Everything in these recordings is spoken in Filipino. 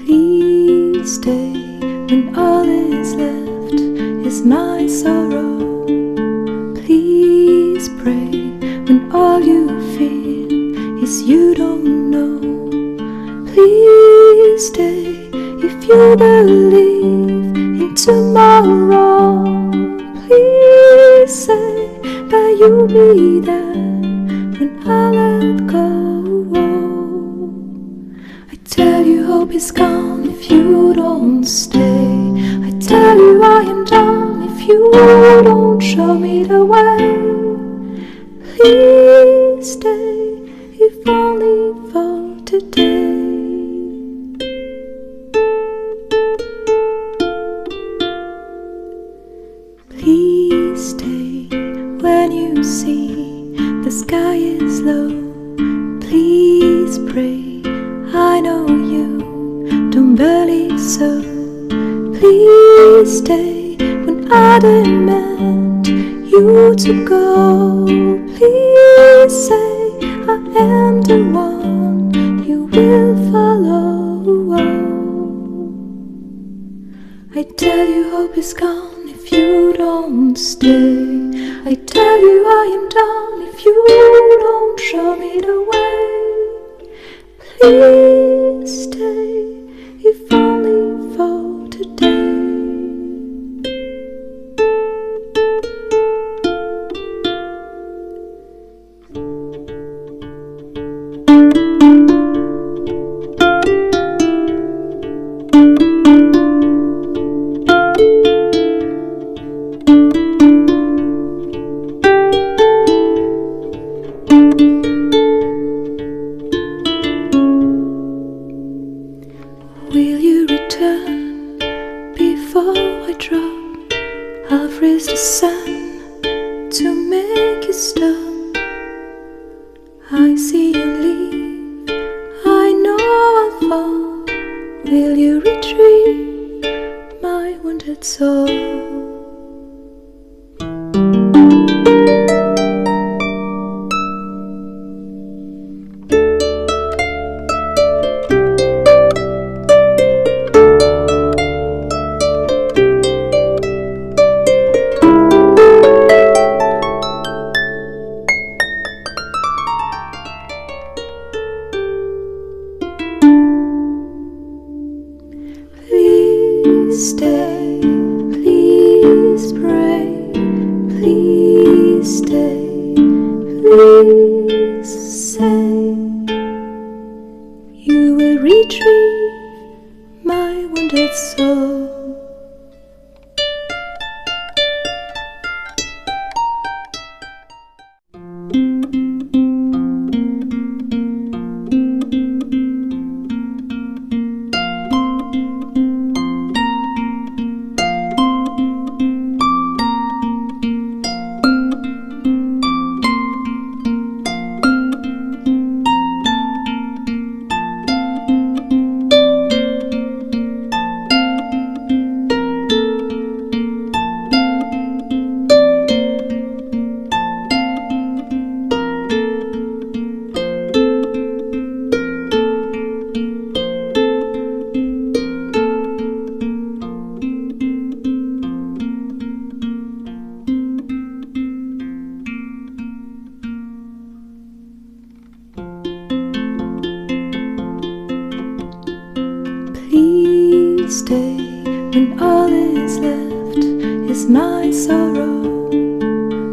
Please stay when all is left is my sorrow. Please pray when all you feel is you don't know. Please stay if you believe in tomorrow. Please say that you'll be there when I let go. I tell you hope is gone if you don't stay. I tell you I am done if you don't show me the way. Please stay if only for today. Please stay when you see the sky is low. Please pray, I know you don't believe so. Please stay when I demand you to go. Please say I am the one you will follow. I tell you hope is gone if you don't stay. I tell you I am done if you don't show me the way. Please stay if only for today. Will you return before I drop? I'll freeze the sun to make you stop. I see you leave, I know I'll fall. Will you retrieve my wounded soul? Please stay, please pray, please stay, please say you will retrieve my wounded soul. Please stay when all is left is my sorrow.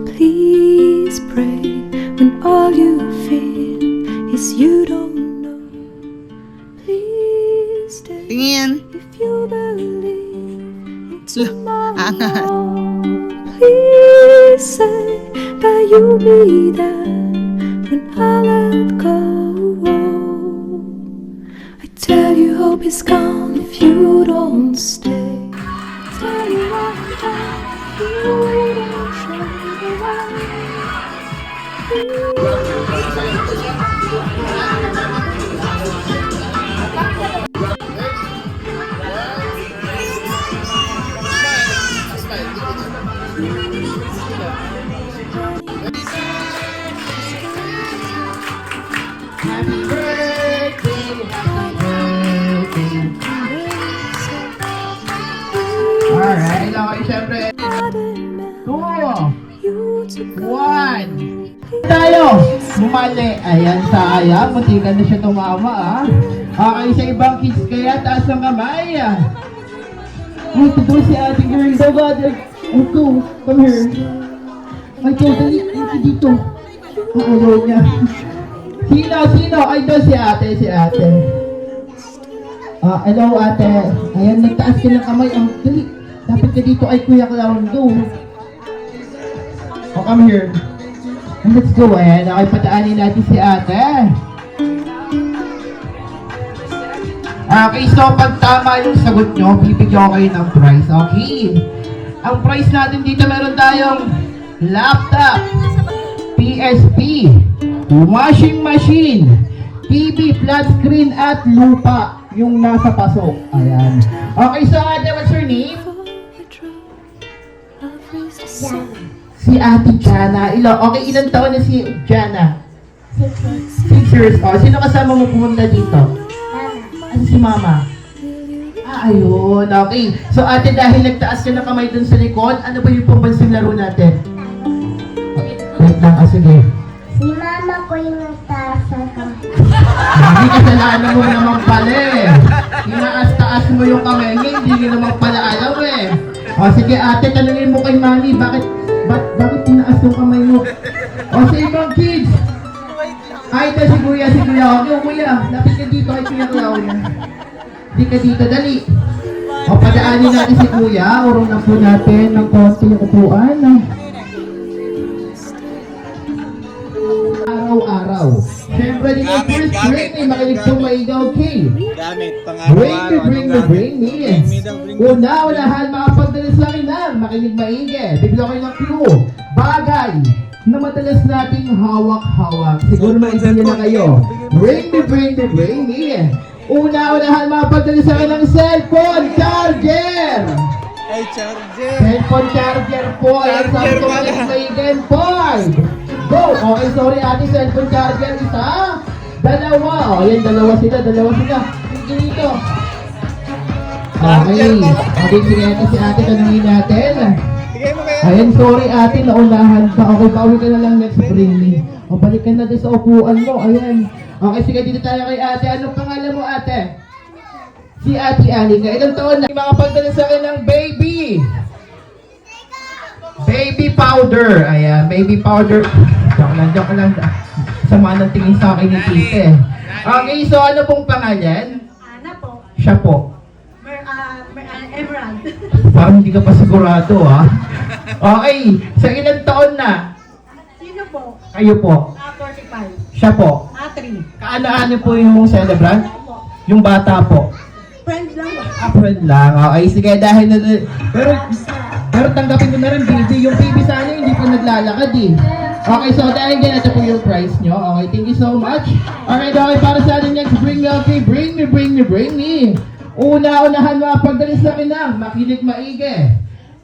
Please pray place you don't know. Please stay Tingin. if you believe in Angat. tomorrow. Please say that you'll be there when I let go. I tell you hope is gone if you don't stay. I tell you I'm down if you don't show me the way. Happy birthday. Alright, okay, syempre. 2, 1. Tayo! Bumali. Ayan, sayang. Muntikan na siya tumama, ah. Okay, sa ibang kids kaya, taas ng kamay, ah. Oh, ito si Ate Girl. So, God, go. Come here. Ay, go, dali. Dito, dito. Ayaw niya. Sino? Ay, doon si ate. Hello, ate. Ayan, nagtaas ka ng kamay. Ang dali. Dapat ka dito ay Kuya Clown. Go. Oh, come here. And let's go. Ayan, okay, pataanin natin si ate. Okay, so pag tama yung sagot nyo, bibigyan ko kayo ng prize. Okay. Ang prize natin dito, meron tayong laptop, PSP, washing machine, TV, flat screen, at lupa yung nasa pasok. Ayan. Okay, so ate, what's your name? Si Ate Jana. Okay, ilang taon na si Jana? 6 years. Oh, sino kasama mo pumunta dito? Ano si Mama? Ayun. Okay. So ate, dahil nagtaas ka ng kamay dun sa likod, ano ba yung pambansang laro natin? Okay. Wait lang. Sige. Si Mama ko yung nagtaas ng kamay. Hindi kasalanan mo naman pala eh. Inaas-taas mo yung kamay niya, hindi nyo naman pala alam eh. O sige ate, tanungin mo kay Mami, bakit tinaas yung kamay mo? O sa ibang kids. Ay, ito si Kuya. Okay, Kuya, lapit ka dito kay Kuya Clown. Hindi ka dito, dali. O padaanin natin si Kuya, urong na po natin ng konti yung upuan. Araw-araw. Siyempre din ang first break ni makinig po maigaw kay. Gamit, pang-araw-araw. Bring me. Una-unahan, makapagdalas lang ng makinig maigi. Bigla kayo ng clue. Bagay na madalas nating hawak-hawak. Siguro maintindihan na kayo. Bring me. Una-unahan, makapagdalas lang ng cellphone charger. Ay, charger. Cellphone charger po. Ayan, sabi ko makinig maigi. 5. Go! Okay, sorry ate, cellphone charger. Isa, dalawa. O, yan, dalawa sila. Sige dito. Okay. Okay, sige ate, si ate, tanungin natin. Bigay mo kaya. Ayan, sorry ate, naunahan ka. Okay, bawi ka na lang next spring me. O, balik ka na din sa upuan mo. Ayan. Okay, sige, dito tayo kay ate. Anong pangalan mo ate? Si Ate Anika. Ilang taon na? Makapagdala sa akin ng baby. Baby powder. Ayan, baby powder. Joke lang. Sama ng tingin sa akin ni Tite. Okay, so ano pong pangalan? Ana po. Siya po. Emerald. Parang hindi ka pa sigurado, ha? Okay, sa ilang taon na? Sino po? Kayo po. 45. Siya po. 3. Kaano-ano po yung celebrant? Opo. Yung bata po. Friends lang ba? Friend lang. Okay, sige, dahil na... Pero tanggapin mo na rin, baby. Yung baby sana hindi pa naglalakad eh. Okay, so dahil yan, ito po yung price nyo. Okay, thank you so much. Alright, okay, para sa atin next, bring me. Una-unahan mga pagdalis na kinang, makinig maigi.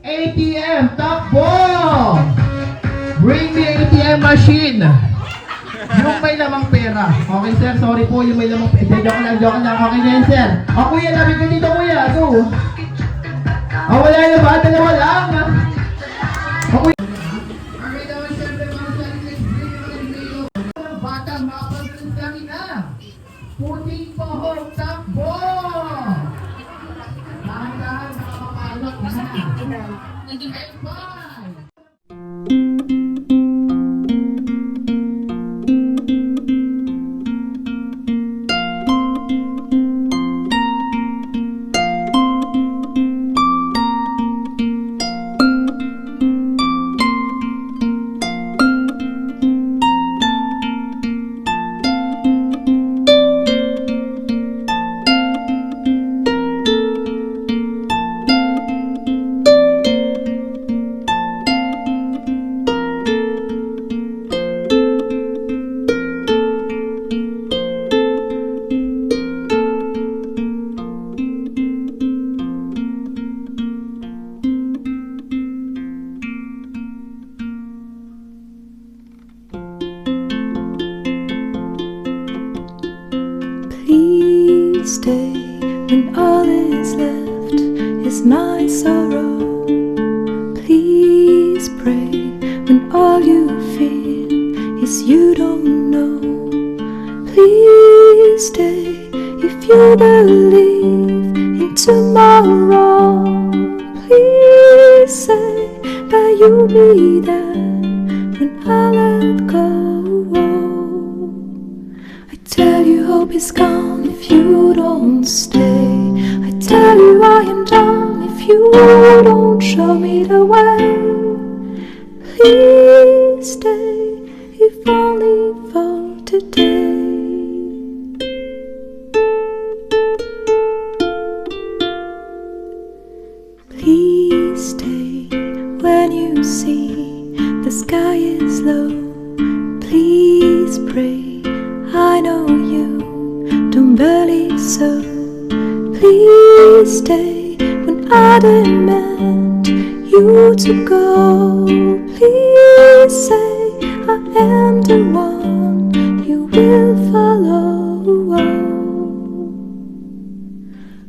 ATM, takbo! Bring me ATM machine. Yung may lamang pera. Okay, sir, sorry po, yung may lamang pera. Joke lang. Okay na yan, sir. Kuya, lapit ka dito, kuya. Go. Wala na ba? Dalawa lang. Okay. Alright, naman, syempre, para sa ating next video, mga batang makapagdalis na kinang. Puting pohong takbo! Dahan-dahan, makapapalot na. Bye! Please stay when all is left is my sorrow. Please pray when all you feel is you don't know. Please stay if you believe in tomorrow. Please say that you'll be there when I let go. I tell you hope is gone if you don't stay. I tell you I am done if you don't show me the way. Please stay if only for today. Please stay when you see the sky is low. Please pray, I know you don't believe so. Please stay when I demand you to go. Please say I am the one you will follow.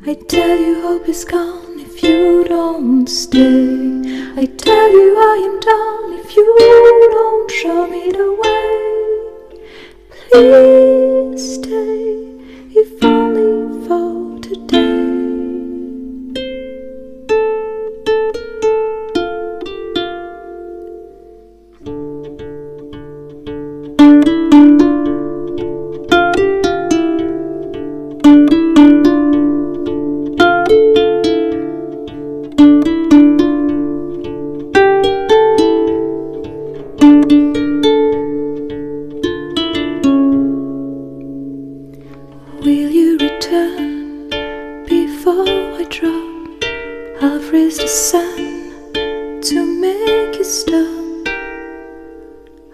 I tell you hope is gone if you don't stay. I tell you I am done if you don't show me the way. Please stay if only for today. Will you return before I drop? I'll freeze the sun to make you stop.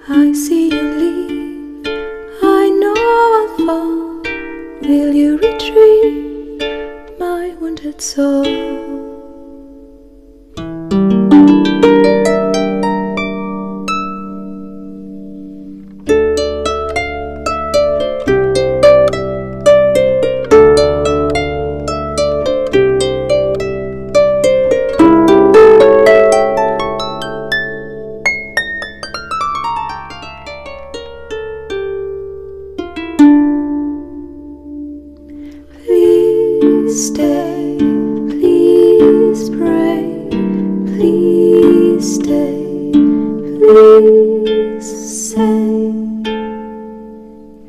I see you leave, I know I'll fall. Will you retrieve my wounded soul? Please stay, please pray, please stay, please say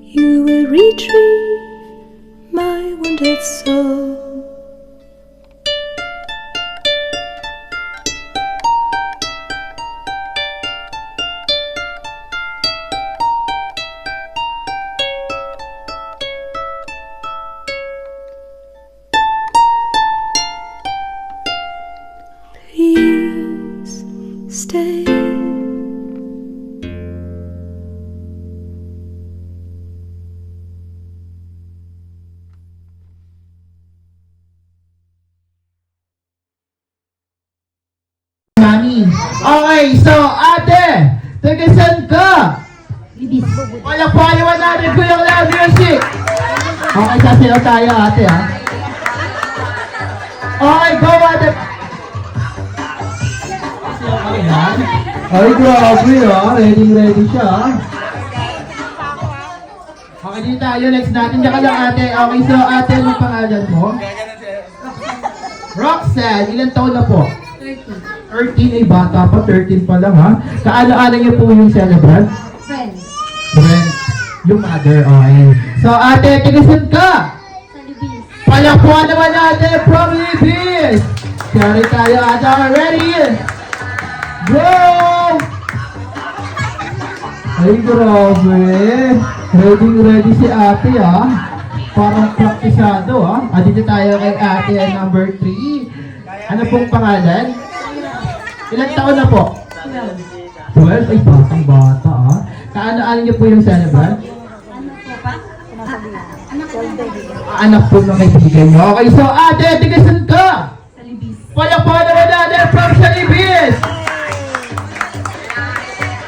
you will retrieve my wounded soul. Please stay. Mami. Okay, so ate, tagasan ka? Wala po ayawan natin ko yung loud music. Okay, sasayaw tayo ate ha. Okay, go ate. Ay, grabe ha. Ready siya ha. Okay, dito tayo. Next natin. Diyan ka lang ate. Okay, so ate, anong pangalan mo? Roxanne. Ilan taon na po? 13 ay bata pa, 13 pa lang ha. Kaano-ano niyo po yung celebrant? Friend. Friend. Yung mother, okay. So ate, tigasan ka! Sa Libis. Palakpuan naman natin from Libis! Kaya tayo ate, ready? Go! Ay, grabe. Ready si ate ha. Parang praktisado ha. Dito tayo kay ate number 3. Ano pong pangalan? Ilang taon na po? 12? Ay, batang bata ah. Kaano-ano niyo po yung celebrant? Anak po ng kaibigan niyo. Okay, so ate, tigasan ka! Palakpakan naman natin from Salibis!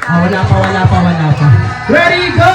Wala pa. Ready, go!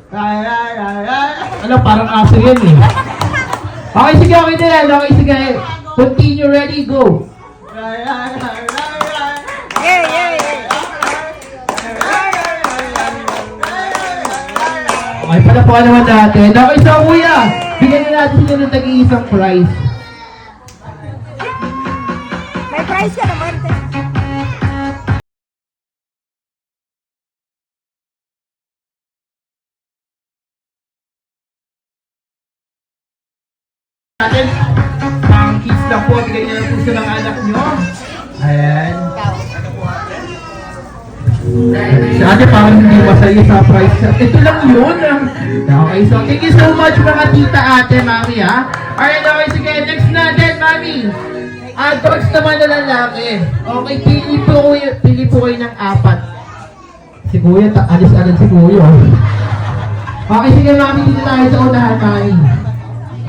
Ano, parang aso yan eh. Okay, sige, okay na yan. Okay, sige. Continue, ready, go. Yeah, yeah, yeah. Okay, pala po naman natin. Okay, so kuya, bigyan na natin sila ng tag-iisang prize. May price ka naman. Natin, ang kids lang po, bigyan niyo lang po sa mga anak nyo. Ayan. Si ate parang hindi masaya sa price. Ito lang yun. Okay, so thank you so much mga tita, ate, mami ha. Alright, okay, sige, next natin, mami. Dogs naman na lalaki. Okay, pili po kayo ng 4. Si kuya, alis agad si kuya. Okay, sige mami, dito tayo sa unahan, mami.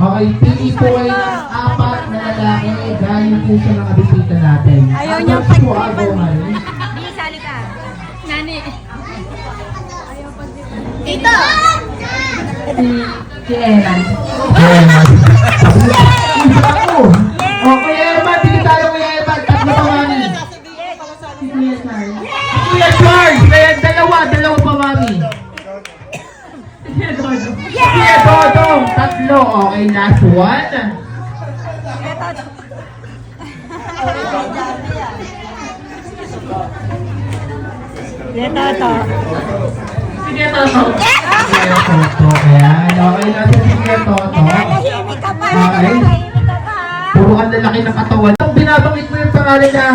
Okay, pili po kayo ng 4 na lalaki. Galing po sa mga bisita natin. Ayaw Ang niyang dogs po, pagtipan. mami. Di, sali ka. Nani. Si Elan. Okay, Eman, pili tayo kay Eman. 3 pa, mami. Si Kuya Charles. Kuya Charles, kaya dalawa pa, mami. Kuya Dodong, 3. Okay, last one. Ito, ito. Sige, Toto. Sige, Toto. Ayan, okay na si Sige, Toto. Nanahimik ka pa. Okay. Nanahimik ka pa. Puro ang lalaki ng katawan. Kung binabanggit mo yung pangalan na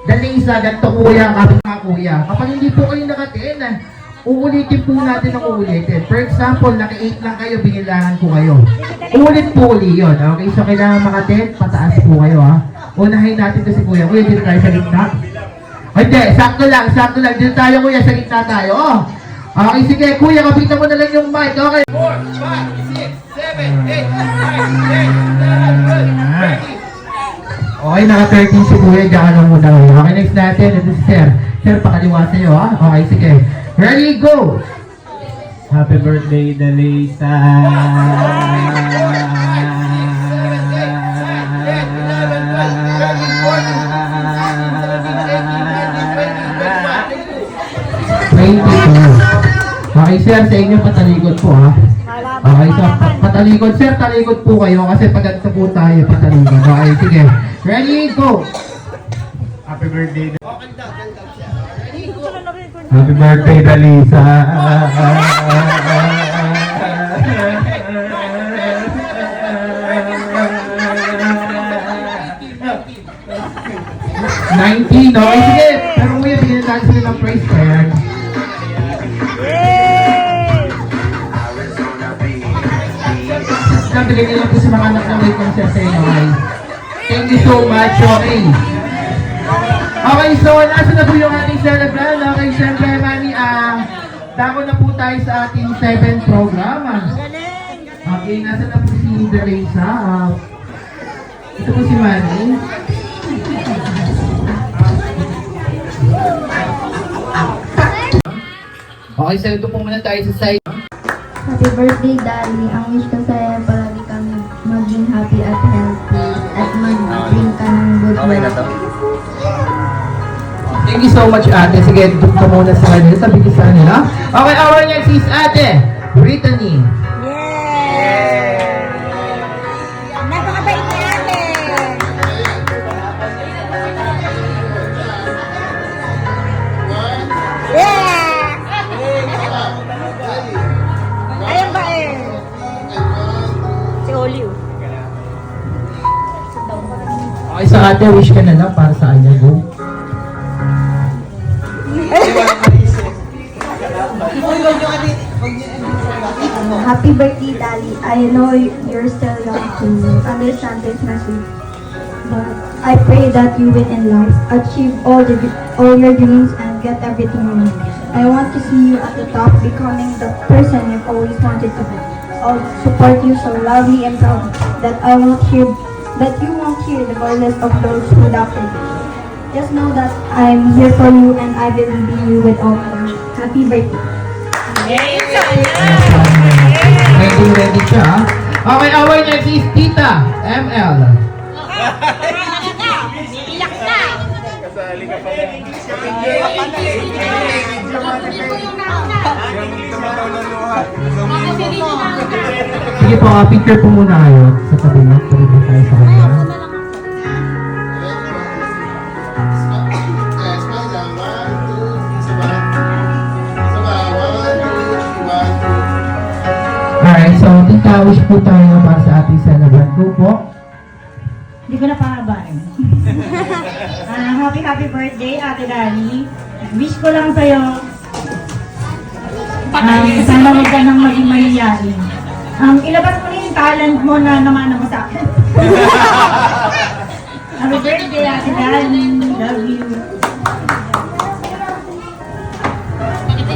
Dalisa, ganito kuya, kapit mga kuya. Kapag hindi po kayo nakatin, uulitin po natin ang uulitin. For example, naka-8 lang kayo, binilangan ko kayo. Ulit po uli yun. Okay, so kailangan makatin, pataas po kayo ha. Unahin natin to si kuya. Kuya, dito tayo sa gitna. Hindi, sakto lang. Dito tayo kuya, sa gitna tayo. Oh. Okay, sige kuya, kapitan mo na lang yung mic. Okay. 4, 5, 6, 7, 8, 9, 10, 11, 12, 13. Okay, naka-13 si kuya, dyan lang muna. Okay, next natin, ito si Sir. Sir, pakaliwa sa'yo ha. Okay, sige. Ready, go! Happy birthday, Dalisa. 22. Okay, sir, sa inyo patalikod po ha. Okay, so patalikod, sir, talikod po kayo kasi pag ganito po tayo, patalikod. Okay, sige. Ready, go! Happy birthday. Happy birthday, Dalisa. 19, okay, sige. Pero kuya, bigyan natin sila ng prize card. Bigyan nyo lang po sa mga anak na may concert sa inyo, okay? Thank you so much, okay? Okay, so nasa na po yung ating celebrant. Okay, syempre, mami, dako na po tayo sa ating 7th program. Okay, nasa na po si Teresa. Ito po si Manny. Okay, so ito po muna tayo sa side. Happy birthday, Dali. Ang wish ko sa'yo, palagi kami maging happy at healthy at mag-bring ka ng good luck. Thank you so much, ate. Sige, doon ka muna sa kanila. Sabi ko sa kanila. Okay, our next is ate, Brittany. Yeah! Napakabait ni ate. Yeah! Ayun ba eh? Si Olive. Okay, sa ate, wish ka na lang para sa kanya. Go. Happy birthday, Dali. I know you're still young to understand this message, but I pray that you win in life, achieve all your dreams, and get everything you need. I want to see you at the top, becoming the person you've always wanted to be. I'll support you so loudly and proudly that you won't hear the voices of those who doubted you. Just know that I'm here for you and I will be you with all my heart. Happy birthday. Ready siya. Okay, our next is Tita ML. Iyak na. Sige po, picture po muna kayo sa tabi mo. Tuloy po tayo sa kanya. Alright, so Tita, wish po tayo para sa ating celebrant ko po. Hindi ko na pahabain. Happy birthday, Ate Dani. Wish ko lang sa'yo, sana huwag ka nang maging mahihayin. Ilabas mo na yung talent mo na namana mo sa akin. Happy birthday, Ate Dani. Love you.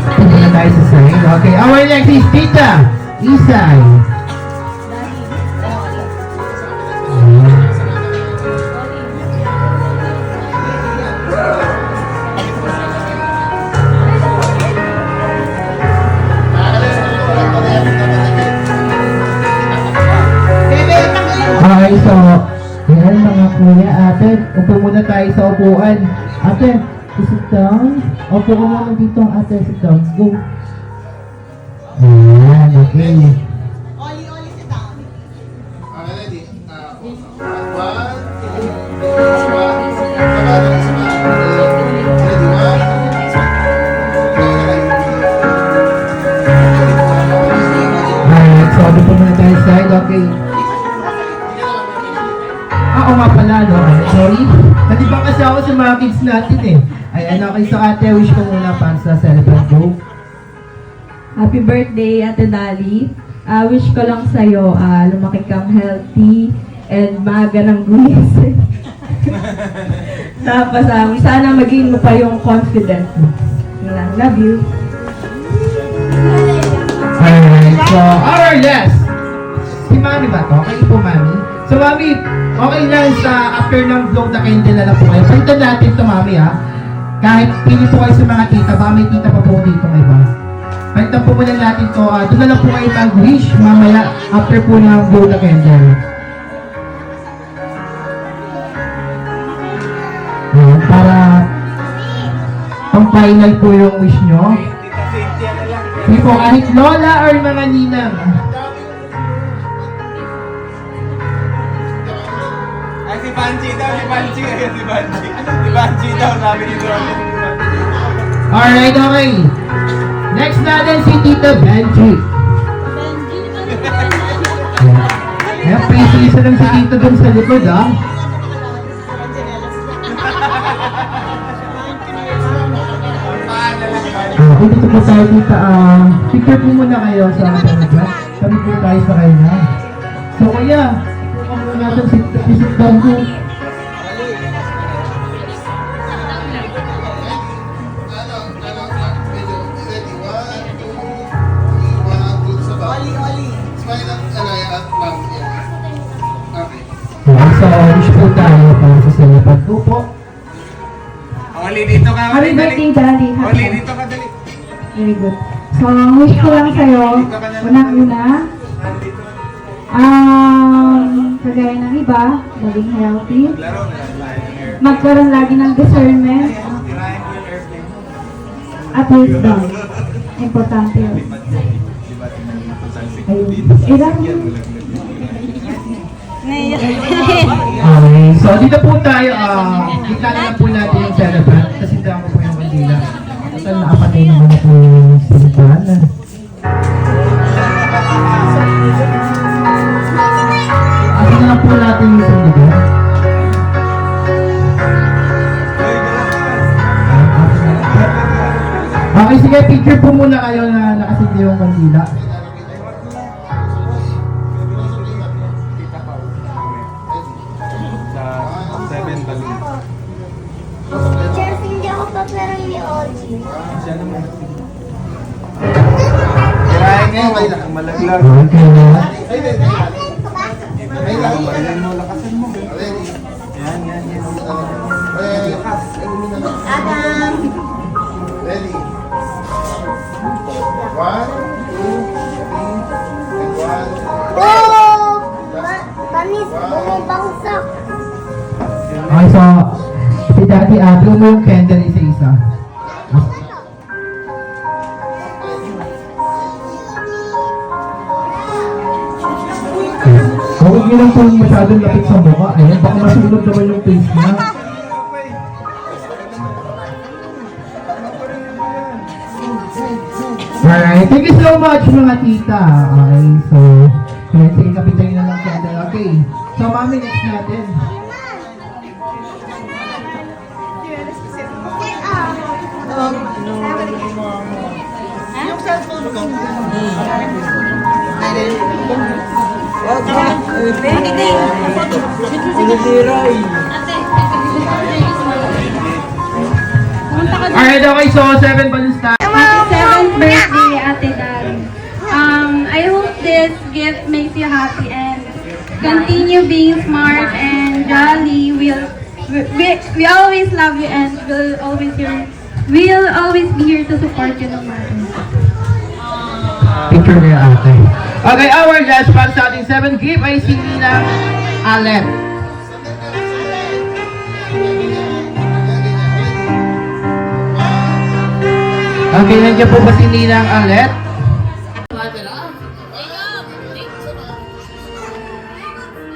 Ito na tayo sa side. Okay, our next is Tita Isay. Okay, so, yan mga kuya, ate, upo muna tayo sa upuan. Ate, sit down. Upo ka muna dito, ate, sit down. Go. Ayan, okay. Alright, so upo muna tayo sa side, okay. Oo nga pala, no? Sorry. Nalibang kasi ako sa mga kids natin eh. Ayan, okay. So ate, wish ko muna para sa celebrant go. Happy birthday, Ate Dali. Wish ko lang sa'yo, lumaki kang healthy and maaga ng gumising. Tapos, sana maging mo pa yung confident mo. Yun lang. Love you. Alright, so our last. Si Mami ba to? Kayo po, Mami. So, Mami, okay lang sa after ng blow the candle na lang po kayo. Palitan natin to, Mami, ha? Kahit pili po kayo sa mga tita, ba may tita pa po dito kayo ba? Palitan po muna natin to. Doon na lang po kayo mag-wish mamaya after po ng blow the candle. Ayan, para pang final po yung wish nyo. Hindi po, kahit lola or mga ninang. Ay, si Banji daw, si Banji. Si Banji daw, sabi ni Lola. Alright, okay. Next natin si Tita Benji. Ayan, isa lang si Tita dun sa likod, ha? Okay, dito po tayo, Tita. Picture po muna kayo sa celebrant. Kami po tayo sa kanya. So, kuya, ito muna natin si Banji. So, wish po tayo para sa celebrant ko po. Oli, dito ka. Happy birthday, Dali. Oli, dito ka, dali. Very good. So, ang wish ko lang sa'yo, unang-una, kagaya ng iba, maging healthy, Laro na lang. magkaroon lagi ng discernment, Tirahin ko yung airplane. at wisdom. Importante yun. Ayun. Ilang, Okay, so dito po tayo, kita na lang po natin yung celebrant. Kasi daan ko po yung kandila. Total nakapatay naman po yung celebrant. Asa na lang po natin yung sandigan. Okay, sige, picture po muna kayo na nakasindi yung kandila. Sa 7 balloon. Teacher, hindi ako paparang ni Oji. Tirahin ngayon, malaglag. Okay na. Lakasan mo, lakasan mo. Yan, yan, yan. Lakas. Adam. Ready? One. Ate Abby, mo yung candle isa-isa. Huwag nyo lang pong masyadong lapit sa mukha. Ayan, baka masunod naman yung face niya. Alright, thank you so much mga tita. Okay, so, sige, kapitan nyo na lang candle. Okay, so mami, next natin. Yung cellphone ko. Alright, okay, so 7 balloons tayo. Happy 7th birthday, Ate Dari. I hope this gift makes you happy and continue being smart and jolly. We always love you and we'll always be here to support you no matter what. Picture niya ate. Okay, our last para sa ating 7th gift ay si Ninang Alep. Okay, nandiyan po ba si Ninang Alep?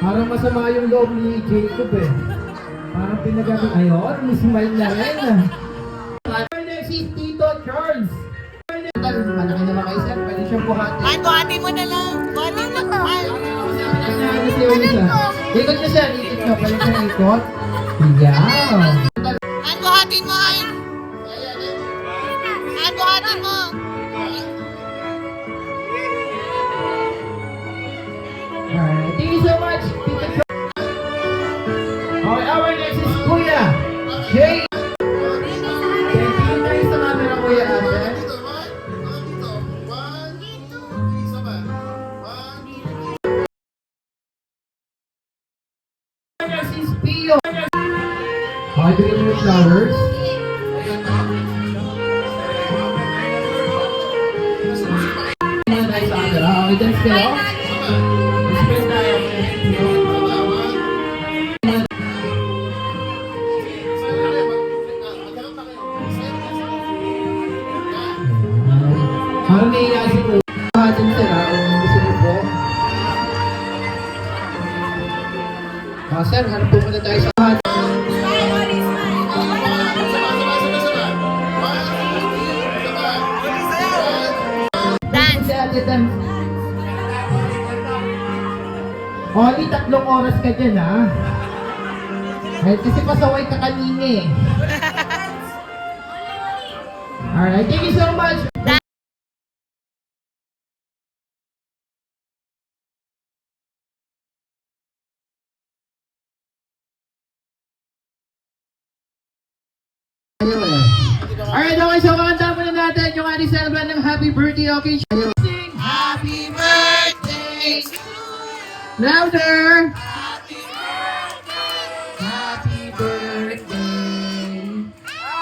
Parang masama yung loob ni Jacob eh. Parang pinagabi. Ayun, may smile na rin. Next is Tito Charles. Malaki naman kayo sir, pwede siyang buhatin. Ay, buhati mo na lang. Buhati mo na lang. Ikot niyo sir, ikot niyo. Pwede siyang ikot. Yeah. Ay, buhatin mo ay. Ay, buhatin mo. Alright, thank you so much, Tito Charles. Okay, our next is Kuya Jay. Thank you guys sa camera, Kuya Ate. Next is Pio. Okay, bigyan mo yung flowers. Ano tayo sa camera? Okay, dance kayo. Express tayo. Parang naiya si po. Hatin sila kung gusto niyo po. Sir, hanap po muna tayo sa hatin. Dance! Only 3 oras ka dyan, ha? Kahit kasi pasaway ka kanina, eh. Alright, thank you so much! Alright, okay, so kakanta muna natin yung ating celebrant ng happy birthday, okay? Sing happy birthday! Louder! Happy birthday!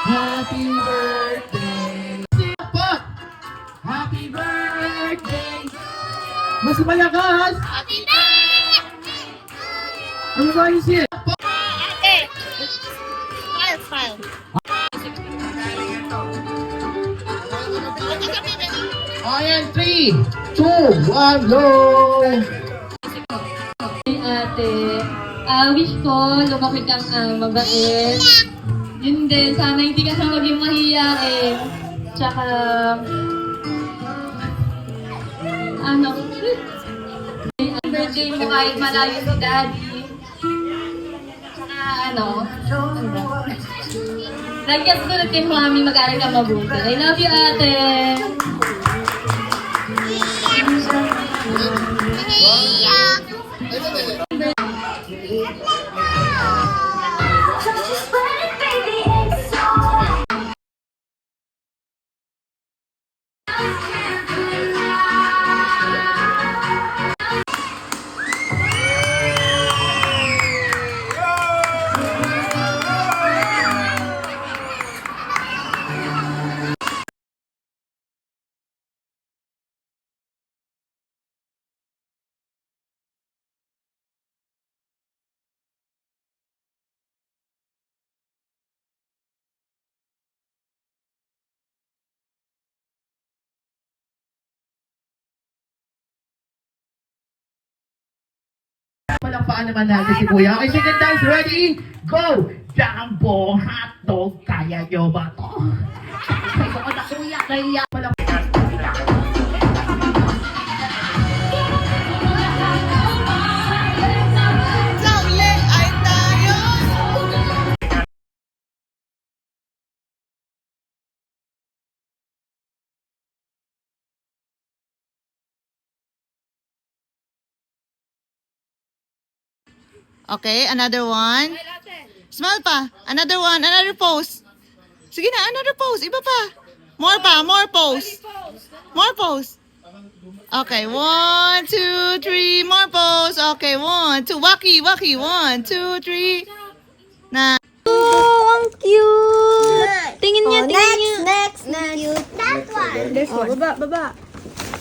Happy birthday! Sing pa! Happy birthday! Mas malakas! Happy birthday! Ano ba yung siya? Ate! Smile, smile. Ayan, 3, 2, 1, go! Ate, wish ko lumaki kang mabait. Yun din, sana hindi ka na maging mahiyain. Tsaka, ang birthday mo kahit malayo si Daddy. Tsaka, lagyan sulit kay Mami, mag-aaral ka mabuti. I love you, ate! Palakpakan naman natin si Kuya. Okay, sige guys, ready? Go! Jumbo hotdog, kaya nyo ba to? Ito ko na Kuya, kaya palakpakan. Sangli ay tayo. Okay, another one. Smile pa. Another one. Another pose. Sige na, another pose. Iba pa. More pa. More pose. More pose. Okay, 1, 2, 3. More pose. Okay, 1, 2. Waki, waki. 1, 2, 3. Na. Oh, ang cute! Tingin niya, tingin niya. Next. Cute. That one. Baba.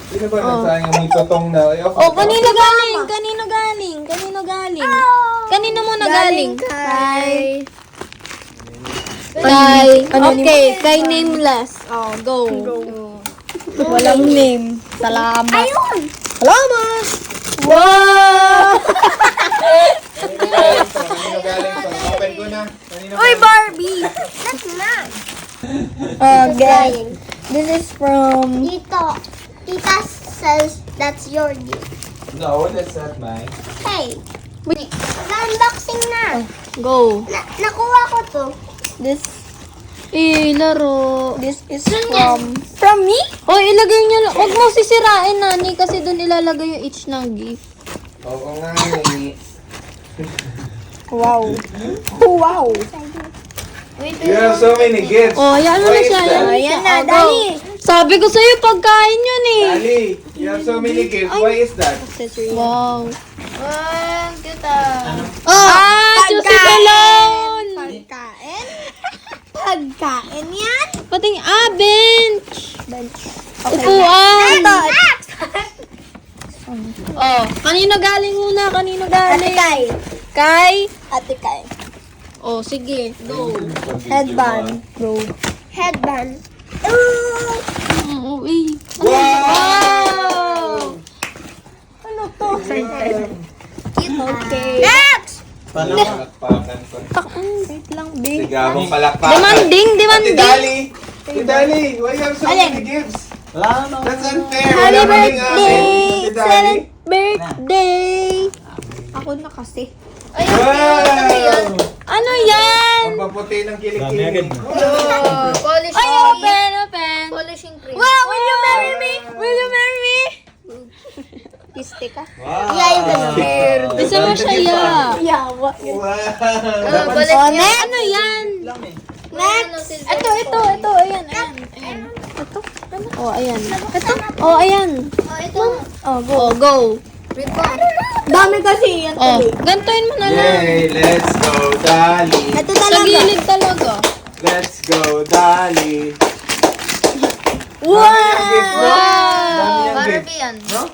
Sino ba nagsayang may totong na? Oh, kanino galing? Kanino galing? Kanino mo na galing? Kay... Okay, kay nameless. Oh, go. Walang name. Salamat. Ayun! Salamat! Wow! Kanino galing to? Open ko na. Kanino Uy, Barbie! That's nice. Guys, this is from... Tita says that's your gift. No, that's not mine. Hey, unboxing na. Go. Nakuha ko to. This... laro. This is from me? Oh, ilagay nyo lang. Huwag mo sisirain, Nani, kasi doon ilalagay yung each ng gift. Oo nga eh. Wow. Wow. You have so many gifts. Oh, ayan mo na siya. Ayan na, Dali. Sabi ko sa'yo, pagkain yun eh. Dali, you have so many gifts. Why is that? Wow. Juicy Balloon. Pagkain yan? Pating, bench. Upuan. Oh, kanino galing muna? Kanino galing? Kay? Ate Kai. Oh, sige. Go. Headband. Go. Headband. Oh, eh. Wow! Ano to? Okay. Next! Palakpakan ko. Wait lang, babe. Sigabong palakpakan. Demanding. Ate Dali, why you have so many gifts? That's unfair. Happy Wala maling birthday! Ate Dali. Birthday! Ako na kasi. Wow! Ano yan? Ang paputi ng kilikili. Polish. Ay, open. Polishing cream. Wow, will you marry me? Will you marry me? Kiste ka? Wow! Bisa mo siya, Wow! Next. Ano yan? Next. Ito. Ayan. Ito. Ano? Oh, ayan. Ito. Oh, ayan. Oh, go. Dami kasi yan. Oh, gantuin mo na lang. Yay! Let's go, Dali! Ito talaga. Sa gilid talaga. Let's go, Dali! Wow! Dami yung gift, yan. no?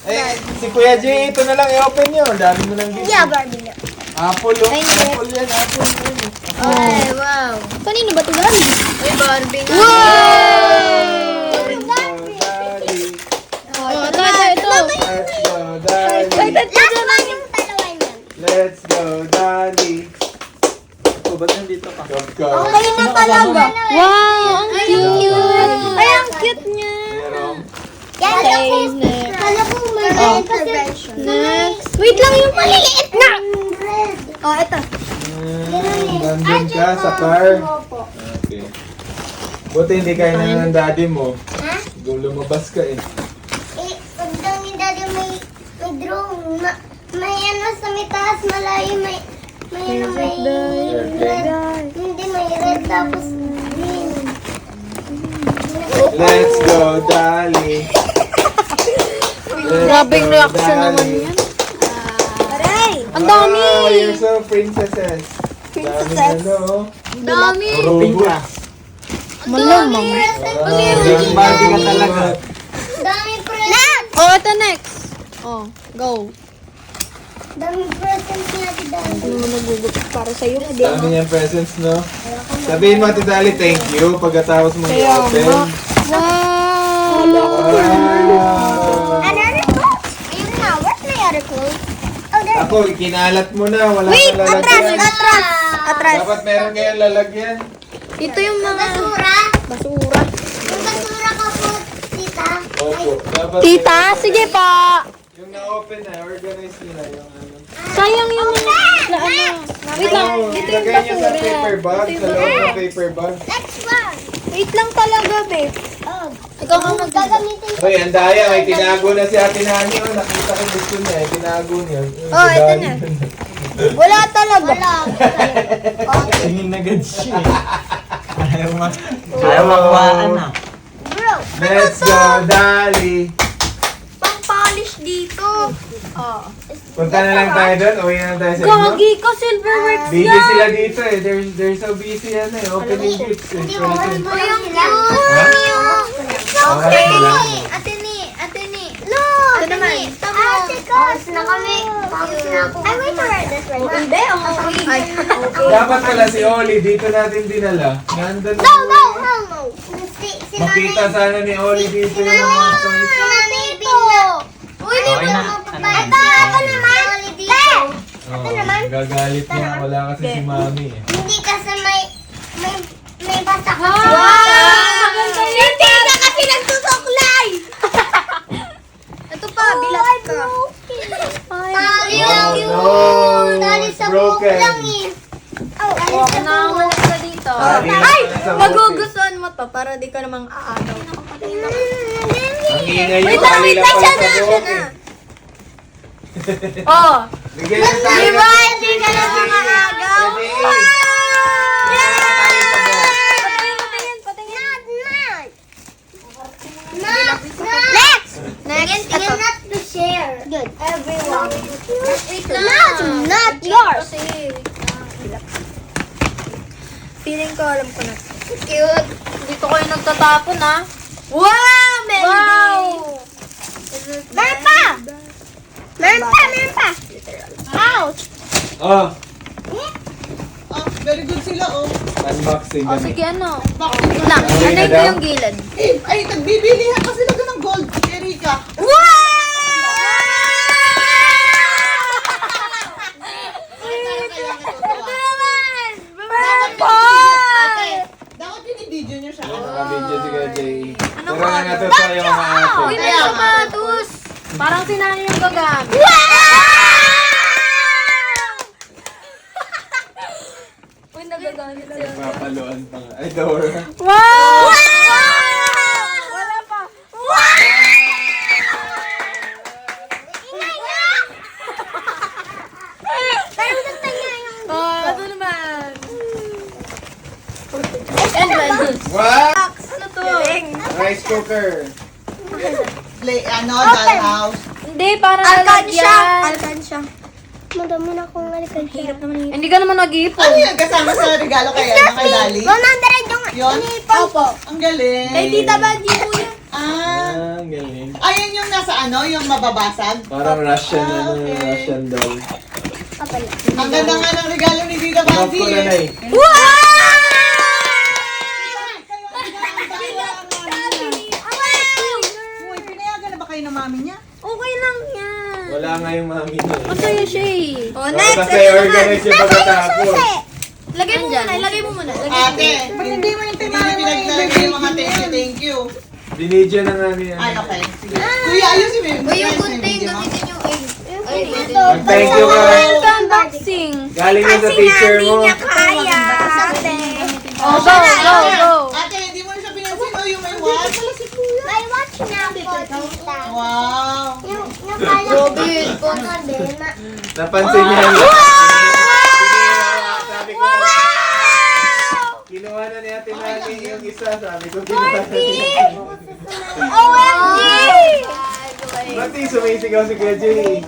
Eh, si Kuya J, ito na lang i-open nyo. Dami mo ng gift. Yeah, Barbie na. Apple, oh. Apple yan, apple. Ay, wow. Kanino ba ito galing? Ay, Barbie nga. Wow! Let's go, Dali! Oh, ito. Let's go, Dali! Last one yung dalawa niyan. Let's go, Dali! Ba't nandito ka? Go. Okay na talaga. Wow, ang cute. Ay, ang cute niya. Yan Okay, ako. next. Kala ko may intervention. Next. Wait lang yung maliliit na. Red. Oh, ito. Nandun ka sa car. Okay. Buti hindi kayo na ng daddy mo. Ha? Kung lumabas ka eh. Pag daw ni Daddy may drone, may ano sa may taas, malayo, may red. Hindi, may red tapos green. Let's go, Dali! Grabing reaction naman yan. Aray! Ang dami. Wow, you're so princesses. Dami na, no? Dami. Robot. Malamang. Yung Barbie ka talaga. Dami present! Oh, ito next. Oh, go. Dami present niya di Daddy. Ano mo nagugot para sa'yo? Dami niyang presents, no? Sabihin mo, Ate Dali, thank you pagkatapos mong i-open. Wow. Another clothes? Ayun na, where's my other clothes? Oh, there. Ako Nako, ikinalat mo na. Wala kang lalagyan. Atras. Dapat meron kayong lalagyan. Ito yung mga... Basura. Basura. Yung basura ko po, tita. Opo. Dapat Tita, sige pa. yung na-open na, organize nila yung ano. Sayang yung... Na ano. Wait lang. Oo, Ito yung ilagay niyo sa basura. paper bag. Ito Sa yung loob ng paper bag. Next one. Wait lang talaga, babe. Oh. Ikaw ang Gagamitin ko. Hoy, ang daya. May tinago na si Ate Nani. Oh, nakita ko gusto niya. Tinago niya. Oh, ito na. Wala talaga. Tingin na agad siya eh. Ayaw makuhaan na. Bro. Let's go, Dali. Pang-polish dito. Oh. Punta na lang tayo doon. Uwi na lang tayo sa inyo. Gagi ka, Silverworks Busy yan. sila dito eh. They're so busy yan eh. Opening gifts eh. Hindi mo Present. mo lang sila. Okay. Ate ni. No. Ate naman. Ate ko. Tapos na kami. Tapos na ako. I wait for this right now. Hindi, okay. Dapat pala si Oli. Dito natin dinala. Nandun. No. Si Makita sana ni Oli dito yung mga toys. Si Nanay Bina. Uy, di Okay mo na. magpapayag. Ito naman. Dito. Oh, gagalit niya. Wala kasi si Mami eh. Hindi kasi may basa ko. Maganda yan. Hindi ka kasi nagsusuklay. Ito pa, bilat ka. Tali Oh, lang yun. no. Tali sa Broken. buhok lang eh. Tali sa buhok. ka dito. Ay, Ay! sa Magugustuhan mo to para di ka namang aagaw. Ang ingay Wait yung lang, alila siya pala na, sa siya buhok na. eh. Oh! Bigyan na tayo. Di ba? Hindi ka namang aagaw. Patingin. Next. Next, You're ito. not to share. Good. Everyone. Wait lang. Not yours. Feeling ko, alam ko na. Cute. Dito kayo nagtatapon, ha? Wow! Melody! Wow! Meron pa. Meron pa. Ouch. Oh, Ah, very good sila, oh. unboxing O, kami. sige, ano? Wait lang. Okay na Ano daw? yung gilid? Ay, nagbibili ka kasi lang ng gold, Erika. Dapat binibidyo niyo siya. Naka-video si Kuya Jay. Ano Pero ka? natutuwa yung mga ate. Uy, may sapatos! Parang sinani yung gagamit. Uy, nagagamit siya. Papaluan pa nga. Ay, Dora. Wow! Wala pa. Oh, ito naman. And then, What? ano to? Rice cooker. Dollhouse. Hindi, parang Alkansya. Alkansya. Madami na akong nalikan. Hirap naman yun. Hindi ka naman nag-iipon. Ano yan? Kasama sa regalo kay Dali? 100 yung Yun? Opo. Ang galing. Kay Tita Banji po yan. Ah, Ang galing. ayan yung nasa ano, yung mababasag. Parang Russian, Ah, okay. Russian doll. Ang ganda nga ng regalo ni Tita Love Banji. ko na na eh. Uy, pinayagan na ba kayo ng mami niya? Okay lang yan. Wala nga yung mami na eh. Masaya siya eh. Oh, Kasi organize yung pagkatapos. Lagay mo muna, lagay mo muna. Ate, ba't hindi mo yung pinaglalagay yung mga thank you? Binidyo na nga niya. Ay, okay. Sige. Kuya, ayusin mo yun. Uy, yung Ayusin mo gunting, video mo. gamitin yung ay, Mag-thank you ka. unboxing. Galing na sa teacher mo. Kaya, ate. Oh, go. Ate, hindi mo na siya pinansin. Oh, yung may watch. Wala si Kuya. May watch na po, tita. Wow. Yung kala ko Napansin niya. Sabi ko, kinuha na ni Ate Nani yung isa. Sabi ko, kinuha na niya. OMG! Ba't di sumisigaw si Kuya Jay?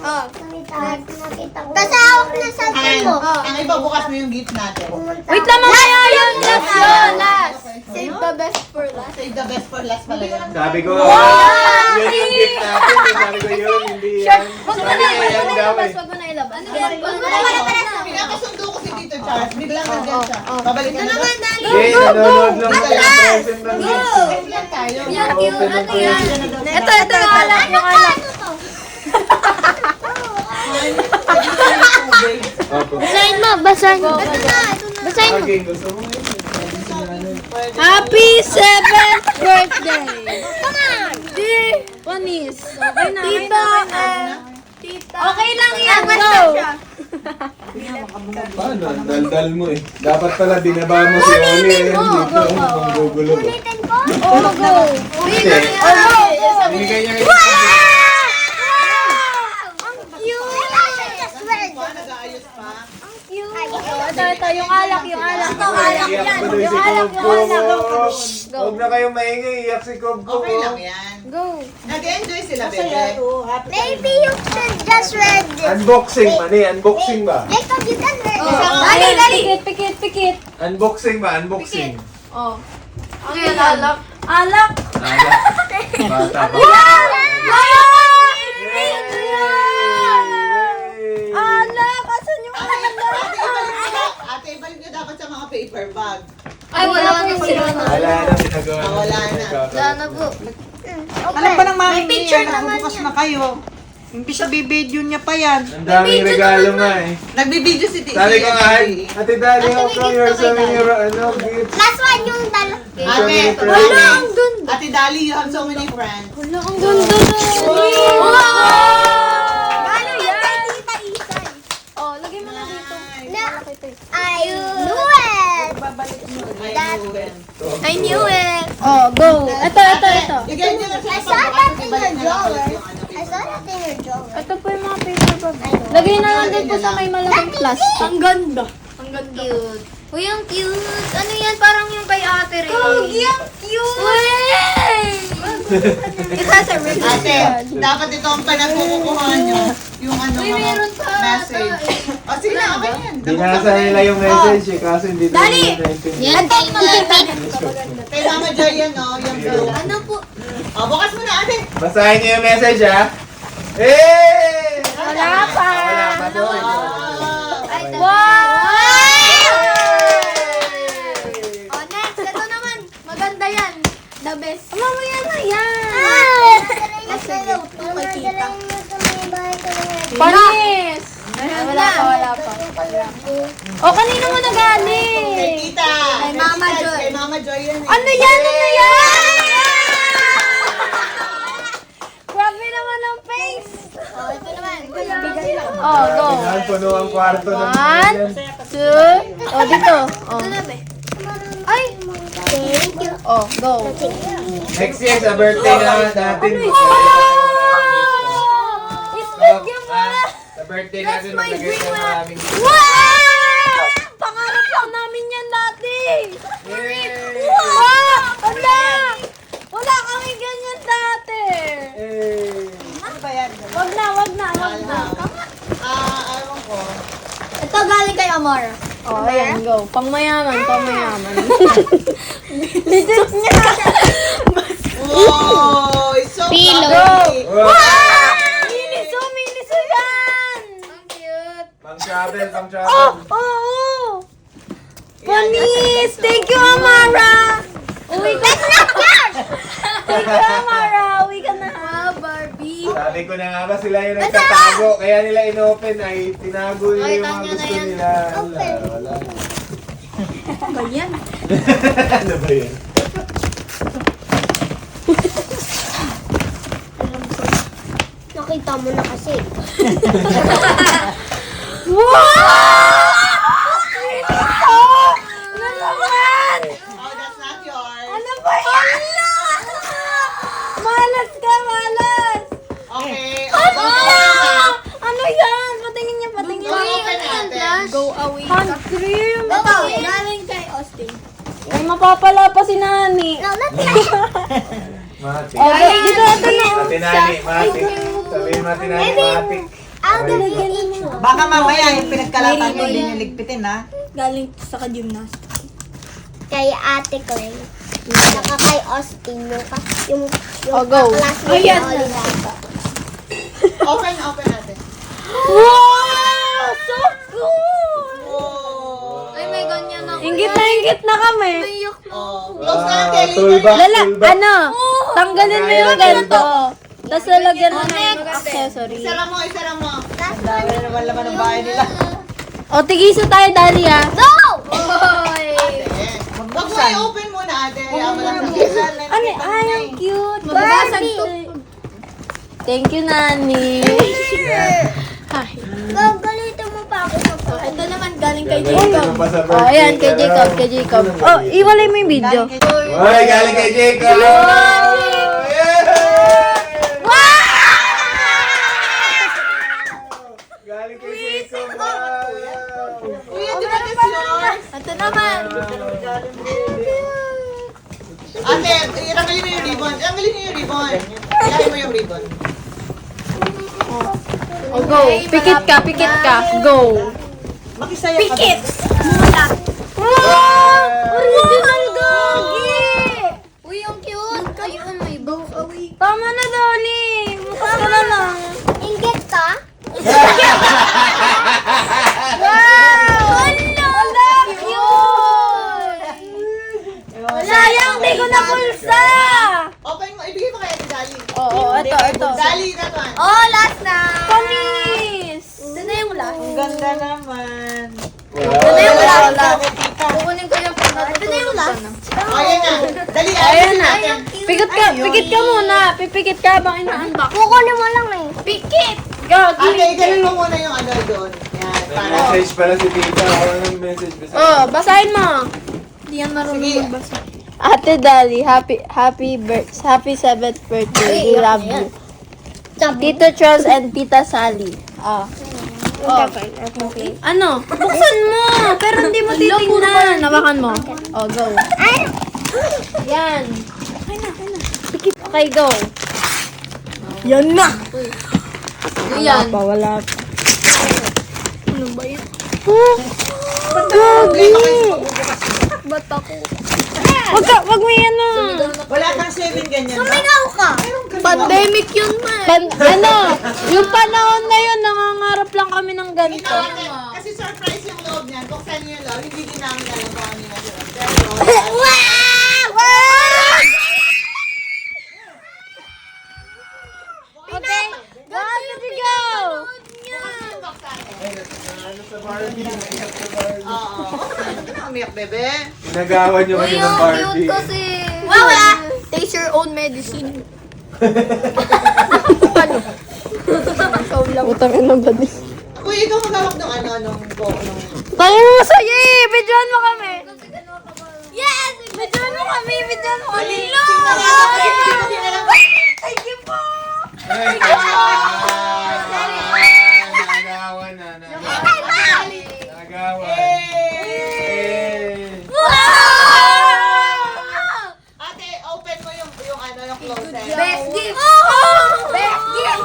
Tapos hawak na sa Ayan. mo. Ang iba, bukas mo yung gift natin. Wait lang mamaya yun. Last yun, last. Save the best for last. Save the best for last pala yun. Sabi ko, yun yung gift natin. Sabi ko yun, hindi yan. Wag mo Sabi na ko yan ilabas, daw eh. wag mo na ilabas. Pinakasundo ko si Tito Charles. Biglang nandyan siya. Babalikan na ba? Okay, nanonood lang tayo. Present lang dito. Save lang tayo. Open ang present. Ito yung alak, yung alak. po. Basahin mo, basahin mo. Basahin mo. Okay, gusto mo Happy 7th birthday! Come on! Panis. Okay na. Tita. Okay lang yan. Go! Paano? Ang daldal mo eh. Dapat pala binaba mo si Oli. Ayan dito. Ang gugulo mo. Oh, go! Okay. Binigay niya kayo. Ito, yung alak. Iyak pa daw si Cobb. Huwag na kayong maingay. Iyak si Cobb. Okay lang yan. Go! Nag-enjoy sila, bebe. Maybe you should just read this. Unboxing, mani. Unboxing ba? Jacob, you can read this. Dali! Pikit! Unboxing ba? Unboxing. Oh. Ano yan, alak? Alak! Bata pa. Alak! Asan yung Ate, ibalik niyo dapat sa mga paper bag. Ay, wala po sila na. Wala na. Pinagawa na. Wala na. Wala na po. Alam pa ng mami May picture niya, naman nakabukas na kayo. Imbis na bibidyo niya pa yan. Ang daming regalo nga eh. Nagbibideo si Titi. Sabi ko nga, Ate Dali, how come you're sending your gifts? Last one yung dala. Ate, Wala, ang ganda. Ate Dali, you have so many friends. Wala, ang ganda na. Wow! Ano yan? Oh, lagay mo na dito. I knew it. I knew it. Oh, go. Ito. Bigyan niyo na I siya saw that in your drawer. I saw that in your drawer. Ito po yung mga paper bag. Lagay na lang din po sa may malaking plastic. Ang ganda. Cute. Uy, ang cute. Ano yan? Parang yung kay Ate Ray. ang cute. It has a ribbon. Ate, dapat ito ang panagkukuhan nyo. Yung ano, mga message. O, sige na, okay yan. Binasa nila yung message eh, kaso hindi nila naintindihan. Yan kay Mami. Kay Mama Joy yan, no? Yung blue. Ano po? O, bukas mo na, ate. Basahin niyo yung message ha. Eh! Wala pa. Wala pa doon. Wow! Oh, next. Ito naman. Maganda yan. The best. Mamaya na yan. Let's go. Panis! Wala pa. O, kanino mo Kay nagaling? Tita. Kay Mama Joy. Kay Mama Joy yan eh. Ano yan? Grabe naman ang face. Oh, ito naman. Oh, go. Tingnan, puno ang kwarto ng One, two. Oh, dito. Oh. Ay! Thank you. Oh, go. Next year sa birthday na natin. Isbigyan mo na. Sa birthday natin maglagay ng maraming Wow! Pangarap lang namin yan dati. Wow! Wala! Wala kami ganyan dati. Ano ba yan? Wag na. Ewan ko. Ito galing kay Amor. Oh, ayan, go. Pangmayaman. Legit niya. Oh, it's so Pillow. fluffy. Miniso yan. Ang cute. Pang travel. Oh. Panis. Thank you, Amara. Uwi ka na. Thank you, Amara. Uwi ka na. Wow, Barbie. Sabi ko na nga ba sila yung nagtatago, kaya nila in-open ay tinago nila yung mga gusto nila. Wala. Ano ba yan? Ano ba yan? Nakita mo na kasi. Wow! Ano naman? Oh, that's not yours. Ano ba yan? Malas ka. Okay. Ano yan? Patingin niya. Go open natin. Go away. Hand cream. Ito, galing kay Austin. Ay, mapapala pa si Nani. No, not yet. Matik. Oh, dito na. Matinani, matik. Sabihin matinani, matik. I'll give you each. Baka mamaya yung pinagkalatan mo hindi niya ligpitin ha. Galing sa ka-gymnast. Kay Ate Clay. Saka kay Austin. Yung Oh, go. classmate Ayan. ni Oliver. Open natin. Wow! So cool! Oh. Ay, may ganyan ako. Ingit na kami. Oh, close natin. Toolbox, toolbox. Ano? Tanggalin mo yung ganito. Tapos lalagyan mo na yung accessory. Isara mo. Dami na naman laman ng bahay nila. O, tigisa tayo, Dali, ha? No! Oy! Wag mo i-open muna, ate. Kaya mo lang sabihin. Ano? Ay, ang cute. Mababasag to. Thank you, Nani. Gagalitin mo pa ako sa phone. Ito naman galing kay Gagaling Jacob. mo pa sa Oh, birthday, ayan, kay ano? Jacob, kay Jacob. Oh, iwalay mo yung video. Hoy, galing kay Jacob! Galing kay Jacob! Kuya, di ba this yours? Ito naman. Ate, iranggalin mo yung ribbon. Iranggalin mo yung ribbon. Ilahin mo yung ribbon. Oh, go. Pikit ka, pikit ka. Go. Makisaya ka. Pikit! Wow! Original doggy! Uy, ang cute! Ayun, may bow away. Tama na, Dolly. Mukha ka na lang. Inggit ka? Wow! Wala, cute! Sayang, di ko na pulsa. Open mo. Ibigay mo kaya ni Dali. Oo, ito. Dali, that one. Oh, last na! Panis! Ito na yung last. Ang ganda naman. Wala. Kukunin ko yung pang. Ito na yung last. Oh, ayan na. Dali, Ayan ayun na. natin. Pikit ka muna. Pipikit ka bang ina-unbox? Kukunin mo lang eh. Pikit! Go, Ate, ganun mo muna yung ano doon. Yan, May para. message pala si Tita. Ako ng message. Oh, basahin mo. Hindi yan marunong magbasa. Ate Dali, happy 7th birthday. We love you. Tito Charles and Tita Sally. Oh. Ano? Buksan mo! Pero hindi mo titingnan. Nawakan mo. Oh, go. Yan. Okay, go. Yan na! Yan. Wala pa. Ano ba yan? Gagi! Ba't ako? Wag mo yan na. Wala kang 7 ganyan. Sumingaw ka! Pandemic yun, man. Yung panahon na yun, nangangarap lang kami ng ganito. Ate, kasi surprise yung loob niyan. Buksan niyo yung loob. Hindi din namin alam kung ano yung loob. Pero, Okay. Go, go! Ano sa Barbie? Umiyak sa Barbie. oo. Hindi na umiyak, bebe. Pinagawan niyo kasi ng Barbie. Wala! Taste your own medicine. Ano? Utang ina ba din? Kuya, ikaw magawak ng ano, nung Tayo mo sa'yo eh! Bidyoan mo kami! Yes! Bidyoan mo kami! Bidyoan mo kami! Thank you po! Ay, nagawan na. Nagawan. Ate, open mo yung ano, yung closet. Best gift! Best gift!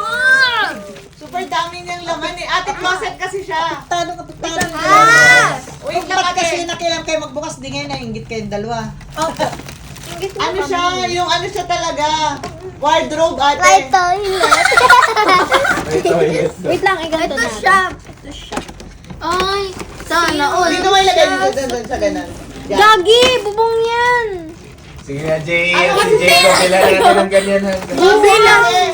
Super dami niyang laman eh. Ate, closet kasi siya. Tano ka, tano. Wait lang, Ba't kasi ate. nakilam kayo magbukas, di ngayon nainggit kayong dalawa. Ano siya? Yung ano siya talaga. Wardrobe, ate. Like toilet. Wait lang, iganto na. Ito siya. Ay, sana all. Dito mo ilagay dito doon sa ganun. Yan. Gagi! Bubong yan! Sige nga, Jay. Si Jacob, kailangan natin ng ganyan. Hindi lang eh.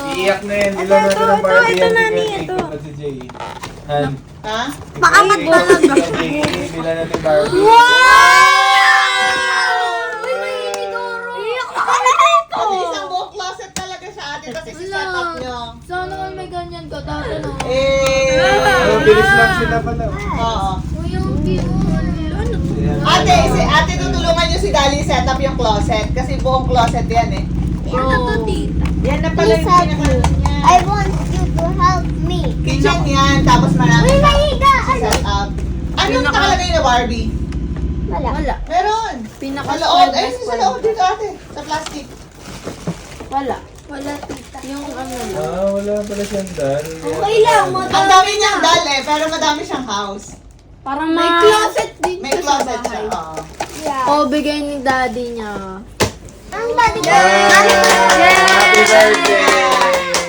Iiyak na yan. Ilan natin ng Barbie ito, yan. Nani, Si ito. Jacob at si Jay. Han. Ha? Paangat ba lang? Ilan natin Barbie. Kasi isang buong closet talaga siya, ate. Kasi si setup nyo. Sana all may ganyan ka. Dati na. Oh, bilis lang sila pala. Oo. Uy, ang cute. Ate, tutulungan nyo si Dali set up yung closet. Kasi buong closet yan eh. Yan na pala yung pinaka niya. I want you to help me. Kitchen yan, tapos marami Uy, pa mahiga! set up. Ano yung nakalagay na Barbie? Wala. Meron. Sa loob. Ayun, sa loob dito ate. Sa plastic. Wala. Wala, tita. Yung ano lang. Wala pala siyang dal. Okay lang, Ang dami niyang dal eh, pero madami siyang house. Parang May closet din May siya sa closet siya. bahay. Oo. Yeah. Oh, bigay ni daddy niya. Ang daddy ko. Happy birthday!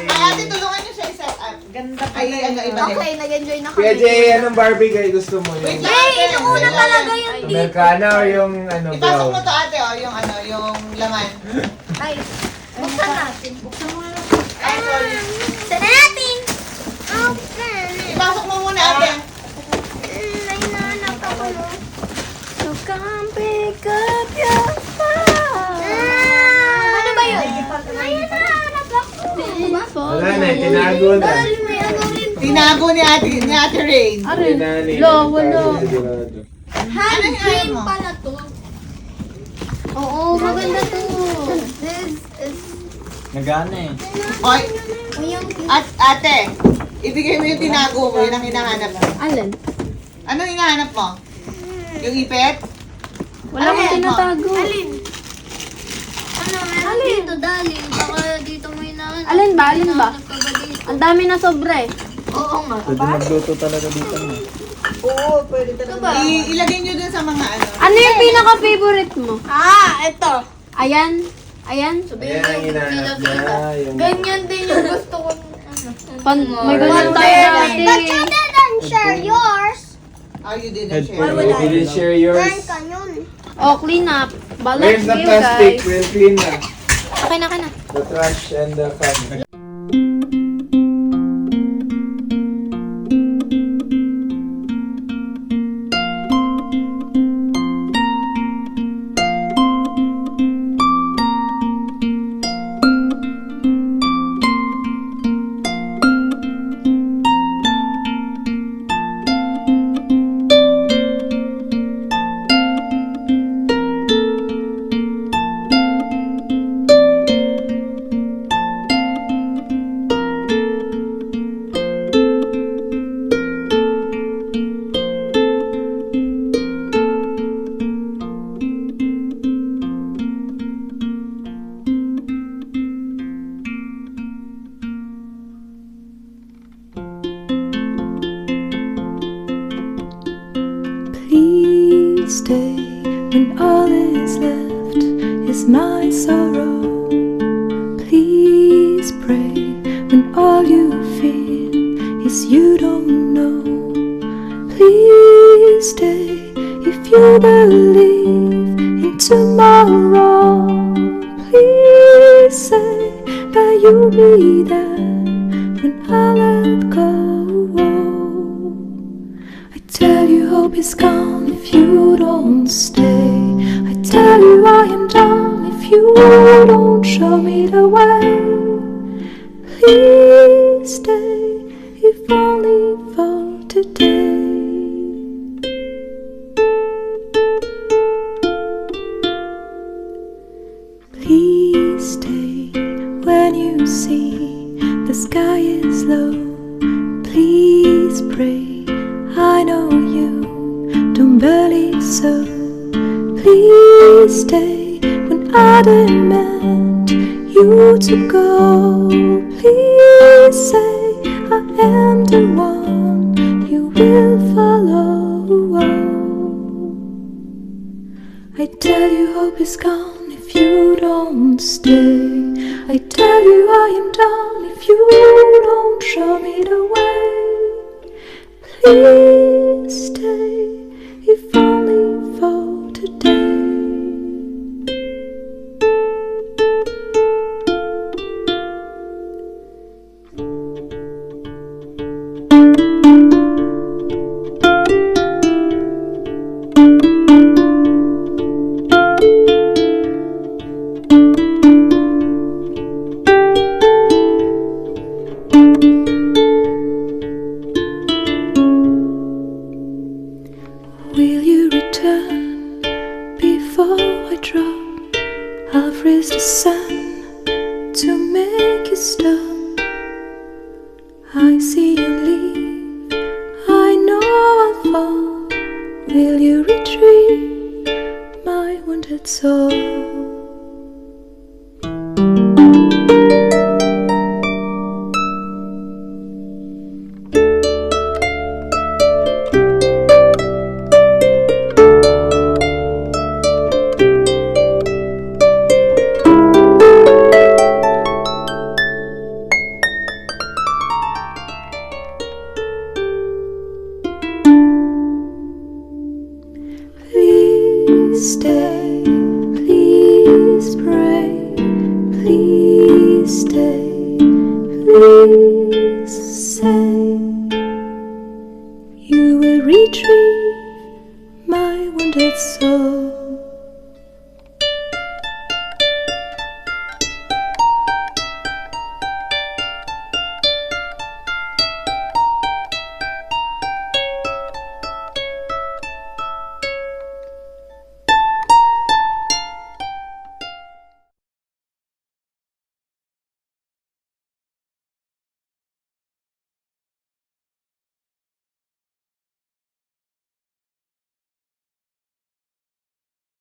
Ay, ate, tulungan niyo siya i-set up. Ganda Ay, ano, iba din. Okay, nag-enjoy na Kuya kami. Jay, anong Barbie kayo gusto mo? Wait Yung lang, ate. Yung una talaga yung Americana o yung ano, Ipasok brown? mo to ate, oh, yung ano, yung laman. Ay, buksan natin. Buksan mo Ay, sorry. Buksan natin. Okay. Ipasok mo muna ate. tinago na. May ano rin. Tinago ni Ate Rain. Tinali. Lo, wala. Sigurado. Hand Ano cream yung mo? pala to. Oo, maganda to. This is... Nagana eh. Oy, Yung ate, ibigay mo yung tinago mo, yun ang hinahanap mo. Alin? Anong hinahanap mo? Yung ipet? Wala Ano akong yan, tinatago. ano, meron dito, darling. Baka dito mo hinahanap. Alin ba? Alin ba? Hinahanap ka ba dito? Ang dami na sobra eh. Oo nga. Pwede magluto talaga dito. Ilagay nyo dun sa mga ano. Ano yung pinaka-favorite mo? Ito. Ayan. Ayan. Ayan ang hinahanap niya. Yung... Ganyan din yung gusto ko. May ganyan tayo dati. didn't share yours. Oh, you didn't Headphone. share. You didn't share yours. yun. Oh, clean up. Balat Where's the kayo plastic? guys. We'll clean na. Okay na, okay na. The trash and the can. Please stay when all is left is my sorrow. Please pray when all you feel is you don't know. Please stay if you believe in tomorrow. Please say that you'll be there when I let go. I tell you hope is gone if you don't stay. I tell you I am done if you don't show me the way. Please stay if only for today. Please stay when you see the sky is low. Please pray, I know you don't believe so. Please stay when I demand you to go. Please say I am the one you will follow. I tell you hope is gone if you don't stay. I tell you I am done if you don't show me the way. Please stay if only for today. Will you return before I drop? I'll freeze the sun to make you stop. I see you leave, I know I'll fall. Will you retrieve my wounded soul? Please stay, please pray, please stay, please say you will retrieve my wounded soul.